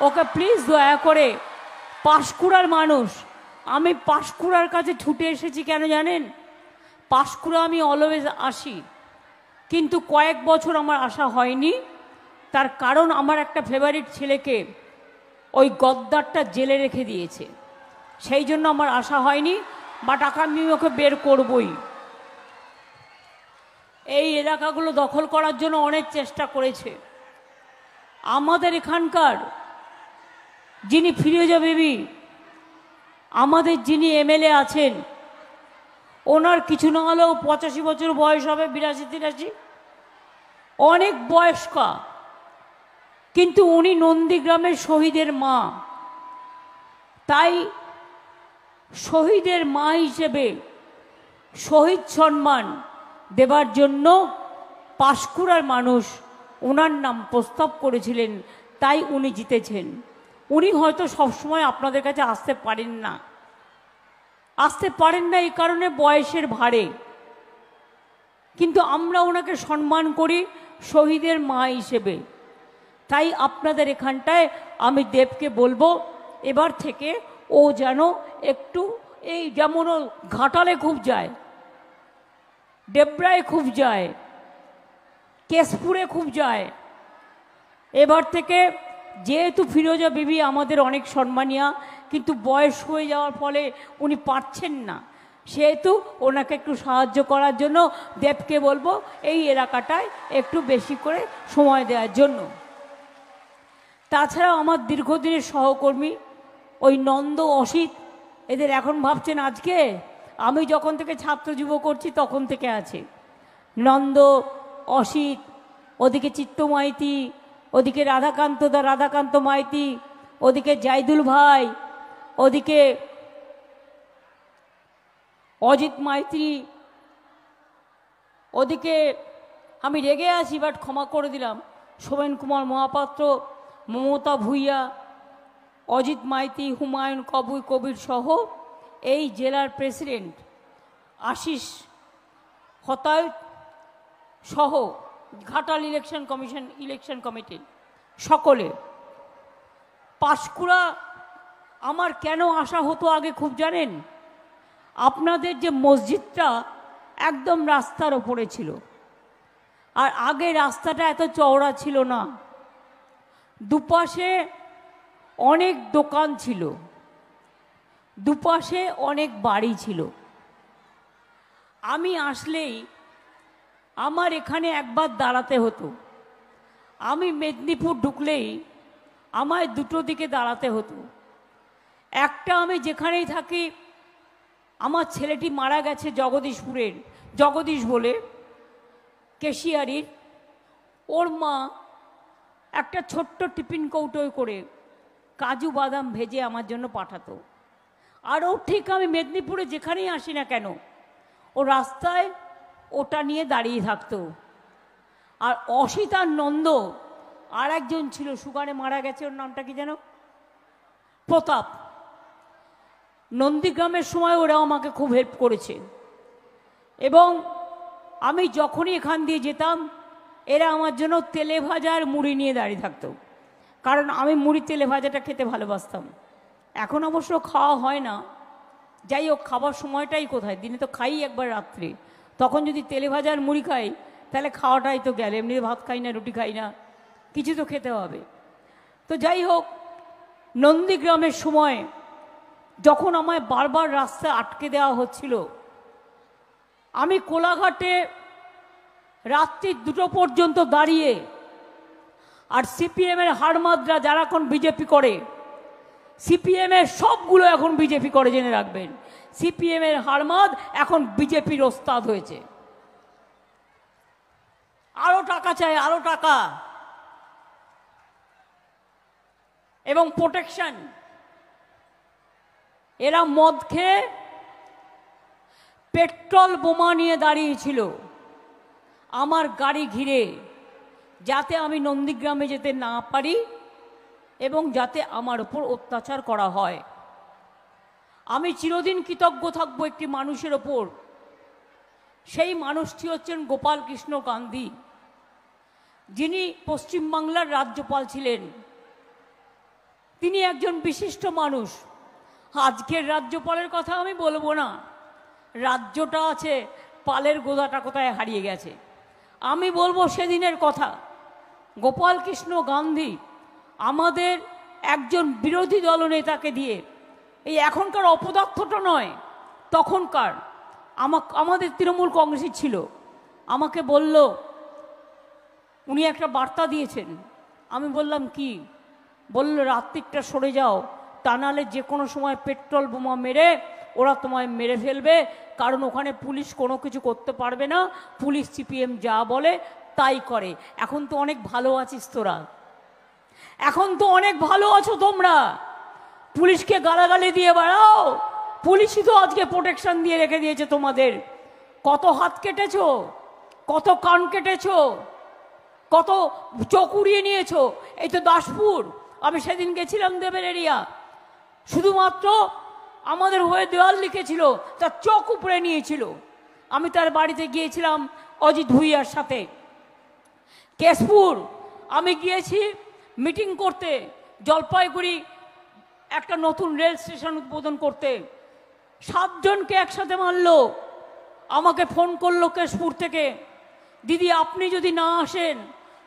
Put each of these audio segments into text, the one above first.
Okay please দয়া করে, পাঁশকুড়ার মানুষ, আমি পাঁশকুড়ার কাছে ছুটে এসেছি কেন জানেন? পাঁশকুড়া আমি অলওয়েজ আসি, কিন্তু কয়েক বছর আমার আসা হয়নি। তার কারণ আমার একটা ফেভারিট ছেলেকে ওই গদ্দারটা জেলে রেখে দিয়েছে, সেই জন্য আমার আসা হয়নি। বাট আমি ওকে বের করবই। এই এলাকাগুলো দখল করার জন্য অনেক চেষ্টা করেছে। আমাদের এখানকার যিনি ফিরোজা বিবি, আমাদের যিনি এমএলএ আছেন, ওনার কিছু না হলেও 85 বছর বয়স হবে, 82-83, অনেক বয়স্কা, কিন্তু উনি নন্দীগ্রামের শহীদের মা। তাই শহীদের মা হিসেবে শহীদ সম্মান দেবার জন্য পাঁশকুড়ার মানুষ ওনার নাম প্রস্তাব করেছিলেন, তাই উনি জিতেছেন। উনি হয়তো সবসময় আপনাদের কাছে আসতে পারেন না, এই কারণে বয়সের ভারে, কিন্তু আমরা ওনাকে সম্মান করি শহীদের মা হিসেবে। তাই আপনাদের এখানটায় আমি দেবকে বলবো এবার থেকে ও যেন একটু, এই যেমন ও ঘাটালে খুব যায়, ডেবরায় খুব যায়, কেশপুরে খুব যায়, এবার থেকে, যেহেতু ফিরোজা বিবি আমাদের অনেক সম্মানীয়া, কিন্তু বয়স হয়ে যাওয়ার ফলে উনি পারছেন না, সেহেতু ওনাকে একটু সাহায্য করার জন্য দেবকে বলবো এই এলাকাটায় একটু বেশি করে সময় দেওয়ার জন্য। তাছাড়াও আমার দীর্ঘদিনের সহকর্মী ওই নন্দ, অসিত, এদের এখন ভাবছেন আজকে, আমি যখন থেকে ছাত্র যুব করছি তখন থেকে আছে নন্দ, অসিত, ওদিকে চিত্ত মাইতি, ওদিকে রাধাকান্ত মাইতি, ওদিকে জাইদুল ভাই, ওদিকে অজিত মাইতি, ওদিকে আমি রেগে আছি বাট ক্ষমা করে দিলাম, সোমেন কুমার মহাপাত্র, মমতা ভূঁইয়া, অজিত মাইতি, হুমায়ুন কবির সহ এই জেলার প্রেসিডেন্ট আশিস হতায়ত সহ ঘাটাল ইলেকশন কমিটি সকলে। পাঁশকুড়া আমার কেন আসা হতো আগে খুব জানেন? আপনাদের যে মসজিদটা একদম রাস্তার ওপরে ছিল, আর আগে রাস্তাটা এত চওড়া ছিল না, দুপাশে অনেক দোকান ছিল, দুপাশে অনেক বাড়ি ছিল। আমি আসলেই আমার এখানে একবার দাঁড়াতে হতো, আমি মেদিনীপুর ঢুকলেই আমায় দুটো দিকে দাঁড়াতে হতো। একটা, আমি যেখানেই থাকি, আমার ছেলেটি মারা গেছে জগদীশপুরের, জগদীশ বলে কেশিয়ারির, ওর মা একটা ছোট্ট টিফিন কৌটোয় করে কাজু বাদাম ভেজে আমার জন্য পাঠাতো। আর ও ঠিক আমি মেদিনীপুরে যেখানেই আসি না কেন, ও রাস্তায় ওটা নিয়ে দাঁড়িয়ে থাকতো। আর অসিত আর নন্দ, আর একজন ছিল সুগারে মারা গেছে, ওর নামটা কি যেন, প্রতাপ, নন্দীগ্রামের সময় ওরা আমাকে খুব হেল্প করেছে। এবং আমি যখনই এখান দিয়ে যেতাম, এরা আমার জন্য তেলে ভাজা আর মুড়ি নিয়ে দাঁড়িয়ে থাকতো, কারণ আমি মুড়ি তেলে ভাজাটা খেতে ভালোবাসতাম। এখন অবশ্য খাওয়া হয় না, যাই হোক, খাবার সময়টাই কোথায়, দিনে তো খাই একবার রাত্রে, তখন যদি তেলে ভাজা আর মুড়ি খাই তাহলে খাওয়াটাই তো গেল, এমনি ভাত খাই না, রুটি খাই না, কিছু তো খেতে হবে। তো যাই হোক, নন্দীগ্রামের সময় যখন আমায় বারবার রাস্তায় আটকে দেওয়া হচ্ছিল, আমি কোলাঘাটে রাত্রি 2টো পর্যন্ত দাঁড়িয়ে, আর সিপিএমের হাড়মাদরা যারা এখন বিজেপি করে, সিপিএমের সবগুলো এখন বিজেপি করে, জেনে রাখবেন, সিপিএমের হাড়মাদ এখন বিজেপির ওস্তাদ হয়েছে। আরো টাকা চাই, আরো টাকা এবং প্রোটেকশন। এরা মদ খেয়ে পেট্রোল বোমা নিয়ে দাঁড়িয়েছিল আমার গাড়ি ঘিরে, যাতে আমি নন্দীগ্রামে যেতে না পারি এবং যাতে আমার ওপর অত্যাচার করা হয়। আমি চিরদিন কৃতজ্ঞ থাকবো একটি মানুষের ওপর, সেই মানুষটি হচ্ছেন গোপাল কৃষ্ণ গান্ধী, যিনি পশ্চিমবাংলার রাজ্যপাল ছিলেন। তিনি একজন বিশিষ্ট মানুষ। আজকের রাজ্যপালের কথা আমি বলবো না, রাজ্যটা আছে, পালের গোদাটা কোথায় হারিয়ে গেছে। আমি বলবো সেদিনের কথা। গোপাল কৃষ্ণ গান্ধী আমাদের একজন বিরোধী দলনেতাকে দিয়ে, এই এখনকার অপদার্থটা নয়, তখনকার আমাদের তৃণমূল কংগ্রেসই ছিল, আমাকে বলল, উনি একটা বার্তা দিয়েছেন। আমি বললাম কি? বলল রাত্রিটা সরে যাও, তা নাহলে যে কোনো সময় পেট্রোল বোমা মেরে ওরা তোমায় মেরে ফেলবে, কারণ ওখানে পুলিশ কোনো কিছু করতে পারবে না, পুলিশ সিপিএম যা বলে তাই করে। এখন তো অনেক ভালো আছিস তোরা, এখন তো অনেক ভালো আছো তোমরা, পুলিশকে গালাগালি দিয়ে বেড়াও, পুলিশই তো আজকে প্রোটেকশন দিয়ে রেখে দিয়েছে তোমাদের। কত হাত কেটেছো, কত কান কেটেছো, কত চোখ উড়িয়ে নিয়েছো। এই তো দাসপুর, আমি সেদিন গেছিলাম দেবের এরিয়া, শুধুমাত্র আমাদের হয়ে দেওয়াল লিখেছিল, তার চোখ উপরে নিয়েছিল। আমি তার বাড়িতে গিয়েছিলাম অজিত ভুইয়ার সাথে। কেশপুর আমি গিয়েছি মিটিং করতে, জলপাইগুড়ি একটা নতুন রেল স্টেশন উদ্বোধন করতে, 7 জনকে একসাথে মারলো। আমাকে ফোন করলো কেশপুর থেকে, দিদি আপনি যদি না আসেন,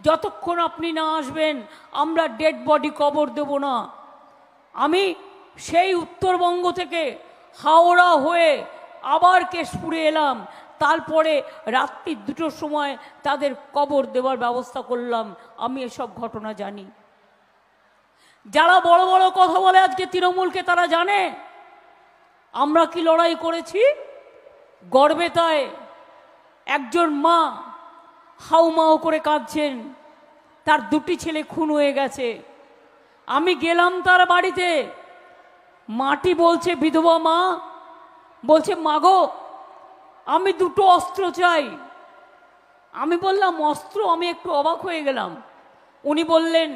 যতক্ষণ আপনি না আসবেন আমরা ডেড বডি কবর দেব না। আমি সেই উত্তরবঙ্গ থেকে হাওড়া হয়ে আবার কেশপুরে এলাম, তারপরে রাত্রি 2টোর সময় তাদের কবর দেওয়ার ব্যবস্থা করলাম। আমি এসব ঘটনা জানি। যারা বড় বড় কথা বলে আজকে তৃণমূলকে, তারা জানে আমরা কি লড়াই করেছি। গর্বে তাই একজন মা হাউমাউ করে কাঁদছেন, তার 2টি ছেলে খুন হয়ে গেছে। আমি গেলাম তার বাড়িতে, মাটি বলছে, বিধবা মা বলছে, মাগো আমি 2টো অস্ত্র চাই। আমি বললাম অস্ত্র? আমি একটু অবাক হয়ে গেলাম। উনি বললেন,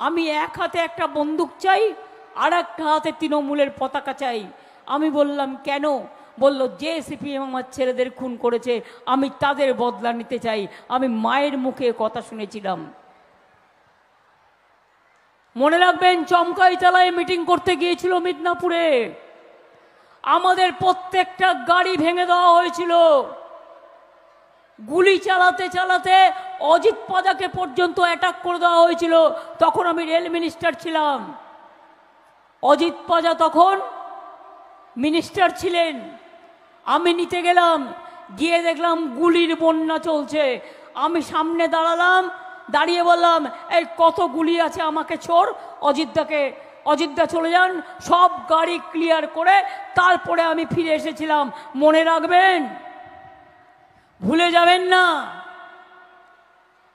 আমি এক হাতে একটা বন্দুক চাই, আর একটা হাতে তৃণমূলের পতাকা চাই। আমি বললাম কেন? বলল, যে সিপিএম আমার ছেলেদের খুন করেছে আমি তাদের বদলা নিতে চাই। আমি মায়ের মুখে কথা শুনেছিলাম। মনে রাখবেন, চমকাইতলায় মিটিং করতে গিয়েছিল মিদনাপুরে, আমাদের প্রত্যেকটা গাড়ি ভেঙে দেওয়া হয়েছিল। গুলি চালাতে চালাতে অজিত পাজাকে পর্যন্ত অ্যাটাক করে দেওয়া হয়েছিল। তখন আমি রেল মিনিস্টার ছিলাম, অজিত পাজা তখন মিনিস্টার ছিলেন। আমি নিতে গেলাম, গিয়ে দেখলাম গুলির বন্যা চলছে। আমি সামনে দাঁড়ালাম, দাঁড়িয়ে বললাম, এই কত গুলি আছে আমাকে ছোড়, অযোধ্যা চলে যান। সব গাড়ি ক্লিয়ার করে তারপরে আমি ফিরে এসেছিলাম। মনে রাখবেন, ভুলে যাবেন না।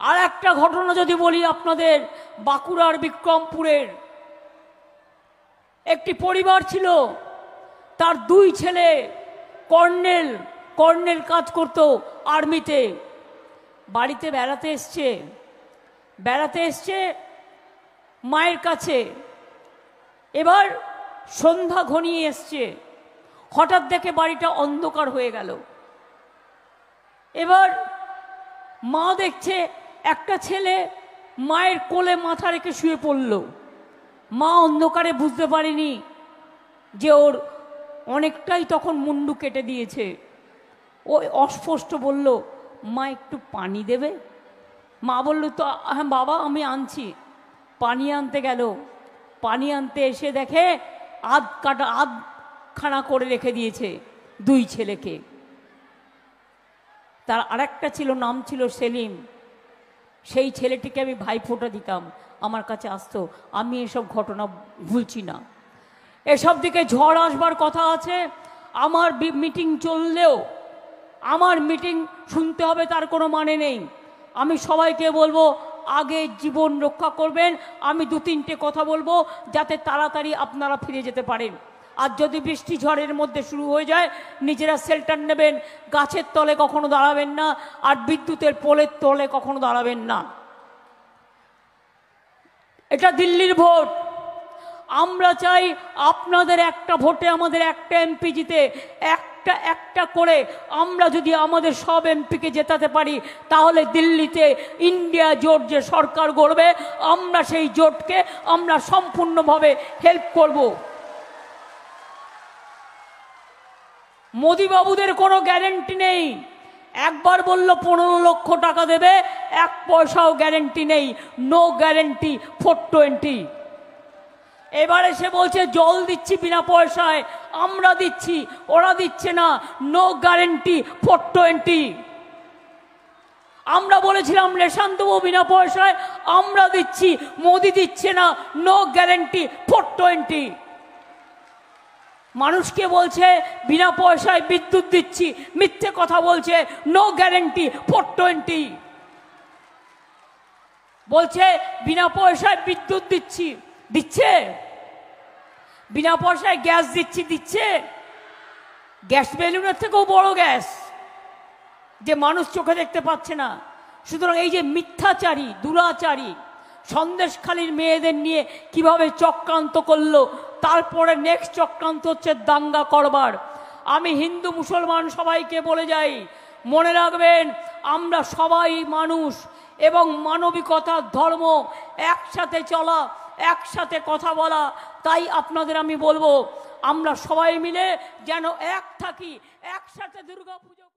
আর একটা ঘটনা যদি বলি আপনাদের, বাঁকুড়ার বিক্রমপুরের একটি পরিবার ছিল, তার 2 ছেলে কর্নেল কাজ করত আর্মিতে। বাড়িতে বেড়াতে এসছে মায়ের কাছে। এবার সন্ধ্যা ঘনিয়ে এসছে, হঠাৎ দেখে বাড়িটা অন্ধকার হয়ে গেল। এবার মা দেখছে একটা ছেলে মায়ের কোলে মাথা রেখে শুয়ে পড়ল। মা অন্ধকারে বুঝতে পারেনি যে ওর অনেকটাই তখন মুন্ডু কেটে দিয়েছে। ও অস্পষ্ট বলল, মা একটু পানি দেবে? মা বলল, তো হ্যাঁ বাবা আমি আনছি। পানি আনতে গেল, পানি আনতে এসে দেখে আধখানা করে রেখে দিয়েছে 2 ছেলেকে। তার আরেকটা ছিল, নাম ছিল সেলিম। সেই ছেলেটিকে আমি ভাইফোঁটা দিতাম, আমার কাছে আসতো। আমি এসব ঘটনা ভুলছি না। এসব দিকে ঝড় আসবার কথা আছে। আমার মিটিং চললেও আমার মিটিং শুনতে হবে তার কোনো মানে নেই। আমি সবাইকে বলবো, আগে জীবন রক্ষা করবেন। আমি 2-3টে কথা বলবো যাতে তাড়াতাড়ি আপনারা ফিরে যেতে পারেন। আর যদি বৃষ্টি ঝড়ের মধ্যে শুরু হয়ে যায়, নিজেরা শেল্টার নেবেন, গাছের তলে কখনো দাঁড়াবেন না, আর বিদ্যুতের পোলের তলে কখনো দাঁড়াবেন না। এটা দিল্লির ভোট। আমরা চাই আপনাদের একটা ভোটে আমাদের একটা এমপি জিতে, একটা একটা একটা করে আমরা যদি আমাদের সব এমপিকে জেতাতে পারি, তাহলে দিল্লিতে ইন্ডিয়া জোট যে সরকার গড়বে, আমরা সেই জোটকে আমরা সম্পূর্ণভাবে হেল্প করব। মোদি বাবুদের কোনো গ্যারেন্টি নেই। একবার বলল 15 লক্ষ টাকা দেবে, 1 পয়সাও গ্যারেন্টি নেই। No guarantee 420। এবারে সে বলছে জল দিচ্ছি বিনা পয়সায়, আমরা দিচ্ছি, ওরা দিচ্ছে না। No guarantee 420। আমরা বলেছিলাম রেশন দেবো বিনা পয়সায়, আমরা দিচ্ছি, মোদি দিচ্ছে না। No guarantee 420। মানুষকে বলছে বিনা পয়সায় বিদ্যুৎ দিচ্ছি, মিথ্যে কথা বলছে। No guarantee 420। বলছে বিনা পয়সায় বিদ্যুৎ দিচ্ছি, দিচ্ছে। বিনা পয়সায় গ্যাস দিচ্ছি, দিচ্ছে। গ্যাস বেলুনের থেকেও বড় গ্যাস, যে মানুষ চোখে দেখতে পাচ্ছে না। সুতরাং এই যে মিথ্যাচারী, দুরাচারী, সন্দেশখালীর মেয়েদের নিয়ে কিভাবে চক্রান্ত করলো, তারপরে নেক্সট চক্রান্ত হচ্ছে দাঙ্গা করবার। আমি হিন্দু মুসলমান সবাইকে বলে যাই, মনে রাখবেন আমরা সবাই মানুষ, এবং মানবিকতার ধর্ম, একসাথে চলা, একসাথে কথা বলা। তাই আপনাদের আমি বলবো, আমরা সবাই মিলে যেন এক থাকি, একসাথে দুর্গাপুজো।